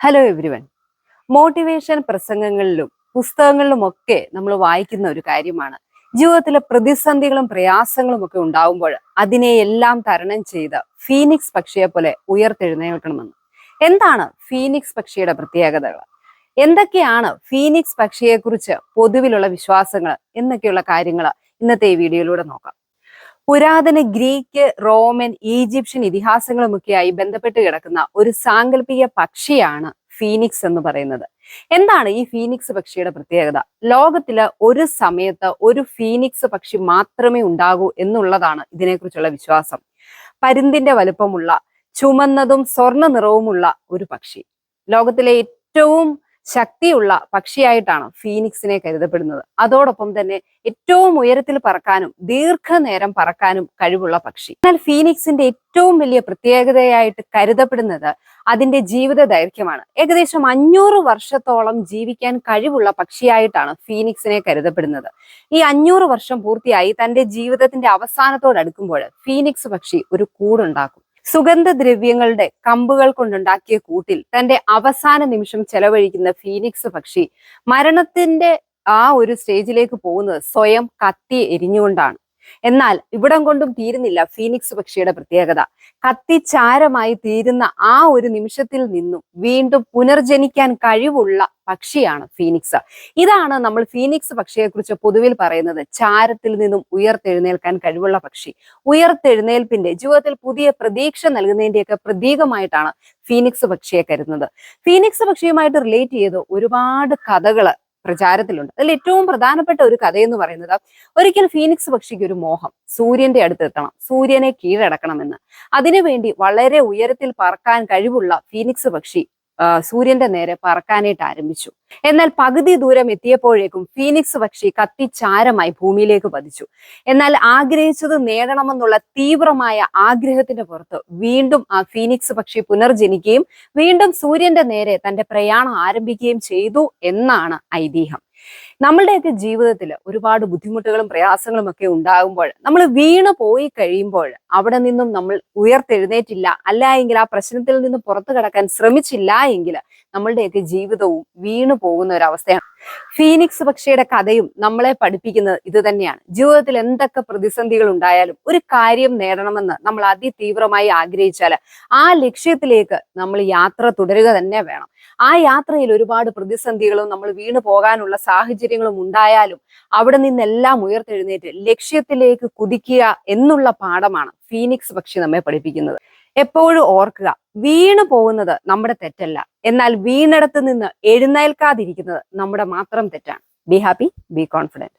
Hello everyone. Motivation പ്രസംഗങ്ങളിലും പുസ്തകങ്ങളിലുമൊക്കെ നമ്മൾ വായിക്കുന്ന ഒരു കാര്യമാണ് ജീവിതത്തിലെ പ്രതിസന്ധികളും പ്രയാസങ്ങളും ഒക്കെ ഉണ്ടാവുമ്പോൾ അതിനെയെല്ലാം തരണം ചെയ്ത് ഫീനിക്സ് പക്ഷിയെ പോലെ ഉയർത്തെഴുന്നേൽക്കണമെന്ന്. എന്താണ് ഫീനിക്സ് പക്ഷിയുടെ പ്രത്യേകതകൾ? എന്തൊക്കെയാണ് ഫീനിക്സ് പക്ഷിയെക്കുറിച്ച് പൊതുവിലുള്ള വിശ്വാസങ്ങൾ എന്നൊക്കെയുള്ള കാര്യങ്ങൾ ഇന്നത്തെ ഈ വീഡിയോയിലൂടെ നോക്കാം. പുരാതന ഗ്രീക്ക്, റോമൻ, ഈജിപ്ഷ്യൻ ഇതിഹാസങ്ങളുമൊക്കെയായി ബന്ധപ്പെട്ട് കിടക്കുന്ന ഒരു സാങ്കല്പിക പക്ഷിയാണ് ഫീനിക്സ് എന്ന് പറയുന്നത്. എന്താണ് ഈ ഫീനിക്സ് പക്ഷിയുടെ പ്രത്യേകത? ലോകത്തില് ഒരു സമയത്ത് ഒരു ഫീനിക്സ് പക്ഷി മാത്രമേ ഉണ്ടാകൂ എന്നുള്ളതാണ് ഇതിനെക്കുറിച്ചുള്ള വിശ്വാസം. പരുന്തിന്റെ വലുപ്പമുള്ള, ചുമന്നതും സ്വർണ്ണ നിറവുമുള്ള ഒരു പക്ഷി. ലോകത്തിലെ ഏറ്റവും ശക്തിയുള്ള പക്ഷിയായിട്ടാണ് ഫീനിക്സിനെ കരുതപ്പെടുന്നത്. അതോടൊപ്പം തന്നെ ഏറ്റവും ഉയരത്തിൽ പറക്കാനും ദീർഘനേരം പറക്കാനും കഴിവുള്ള പക്ഷി. എന്നാൽ ഫീനിക്സിന്റെ ഏറ്റവും വലിയ പ്രത്യേകതയായിട്ട് കരുതപ്പെടുന്നത് അതിന്റെ ജീവിത ദൈർഘ്യമാണ്. ഏകദേശം 500 വർഷത്തോളം ജീവിക്കാൻ കഴിവുള്ള പക്ഷിയായിട്ടാണ് ഫീനിക്സിനെ കരുതപ്പെടുന്നത്. ഈ 500 വർഷം പൂർത്തിയായി തന്റെ ജീവിതത്തിന്റെ അവസാനത്തോടടുക്കുമ്പോൾ ഫീനിക്സ് പക്ഷി ഒരു കൂടുണ്ടാക്കും. സുഗന്ധദ്രവ്യങ്ങളുടെ കമ്പുകൾ കൊണ്ടുണ്ടാക്കിയ കൂട്ടിൽ തന്റെ അവസാന നിമിഷം ചെലവഴിക്കുന്ന ഫീനിക്സ് പക്ഷി മരണത്തിന്റെ ആ ഒരു സ്റ്റേജിലേക്ക് പോകുന്നത് സ്വയം കത്തി എരിഞ്ഞുകൊണ്ടാണ്. എന്നാൽ ഇവിടം കൊണ്ടും തീരുന്നില്ല ഫീനിക്സ് പക്ഷിയുടെ പ്രത്യേകത. കത്തിച്ചാരമായി തീരുന്ന ആ ഒരു നിമിഷത്തിൽ നിന്നും വീണ്ടും പുനർജനിക്കാൻ കഴിവുള്ള പക്ഷിയാണ് ഫീനിക്സ്. ഇതാണ് നമ്മൾ ഫീനിക്സ് പക്ഷിയെക്കുറിച്ച് പൊതുവിൽ പറയുന്നത്. ചാരത്തിൽ നിന്നും ഉയർത്തെഴുന്നേൽക്കാൻ കഴിവുള്ള പക്ഷി. ഉയർത്തെഴുന്നേൽപ്പിന്റെ ജീവിതത്തിൽ പുതിയ പ്രതീക്ഷ നൽകുന്നതിന്റെയൊക്കെ പ്രതീകമായിട്ടാണ് ഫീനിക്സ് പക്ഷിയെ കരുതുന്നത്. ഫീനിക്സ് പക്ഷിയുമായിട്ട് റിലേറ്റ് ചെയ്ത് ഒരുപാട് കഥകള് പ്രചാരത്തിലുണ്ട്. അതിൽ ഏറ്റവും പ്രധാനപ്പെട്ട ഒരു കഥയെന്ന് പറയുന്നത്, ഒരിക്കൽ ഫീനിക്സ് പക്ഷിക്ക് ഒരു മോഹം, സൂര്യന്റെ അടുത്ത് എത്തണം, സൂര്യനെ കീഴടക്കണമെന്ന്. അതിനുവേണ്ടി വളരെ ഉയരത്തിൽ പറക്കാൻ കഴിവുള്ള ഫീനിക്സ് പക്ഷി സൂര്യന്റെ നേരെ പറക്കാനായിട്ട് ആരംഭിച്ചു. എന്നാൽ പകുതി ദൂരം എത്തിയപ്പോഴേക്കും ഫീനിക്സ് പക്ഷി കത്തിച്ചാരമായി ഭൂമിയിലേക്ക് പതിച്ചു. എന്നാൽ ആഗ്രഹിച്ചത് നേടണമെന്നുള്ള തീവ്രമായ ആഗ്രഹത്തിന്റെ പുറത്ത് വീണ്ടും ആ ഫീനിക്സ് പക്ഷി പുനർജനിക്കുകയും വീണ്ടും സൂര്യന്റെ നേരെ തന്റെ പ്രയാണം ആരംഭിക്കുകയും ചെയ്തു എന്നാണ് ഐതിഹ്യം. നമ്മളുടെയൊക്കെ ജീവിതത്തിൽ ഒരുപാട് ബുദ്ധിമുട്ടുകളും പ്രയാസങ്ങളും ഒക്കെ ഉണ്ടാകുമ്പോൾ, നമ്മൾ വീണ് പോയി കഴിയുമ്പോൾ അവിടെ നിന്നും നമ്മൾ ഉയർത്തെഴുന്നേറ്റില്ല, അല്ല എങ്കിൽ ആ പ്രശ്നത്തിൽ നിന്ന് പുറത്തു കടക്കാൻ ശ്രമിച്ചില്ല എങ്കിൽ നമ്മളുടെയൊക്കെ ജീവിതവും വീണു പോകുന്ന ഒരു അവസ്ഥയാണ്. ഫീനിക്സ് പക്ഷിയുടെ കഥയും നമ്മളെ പഠിപ്പിക്കുന്നത് ഇത് തന്നെയാണ്. ജീവിതത്തിൽ എന്തൊക്കെ പ്രതിസന്ധികൾ ഉണ്ടായാലും ഒരു കാര്യം നേടണമെന്ന് നമ്മൾ അതിതീവ്രമായി ആഗ്രഹിച്ചാൽ ആ ലക്ഷ്യത്തിലേക്ക് നമ്മൾ യാത്ര തുടരുക തന്നെ വേണം. ആ യാത്രയിൽ ഒരുപാട് പ്രതിസന്ധികളും നമ്മൾ വീണു പോകാനുള്ള സാഹചര്യങ്ങളും ഉണ്ടായാലും അവിടെ നിന്നെല്ലാം ഉയർത്തെഴുന്നേറ്റ് ലക്ഷ്യത്തിലേക്ക് കുതിക്കുക എന്നുള്ള പാഠമാണ് ഫീനിക്സ് പക്ഷി നമ്മെ പഠിപ്പിക്കുന്നത്. എപ്പോഴും ഓർക്കുക, വീണു പോകുന്നത് നമ്മുടെ തെറ്റല്ല, എന്നാൽ വീണിടത്ത് നിന്ന് എഴുന്നേൽക്കാതിരിക്കുന്നത് നമ്മുടെ മാത്രം തെറ്റാണ്. Be happy, B confident.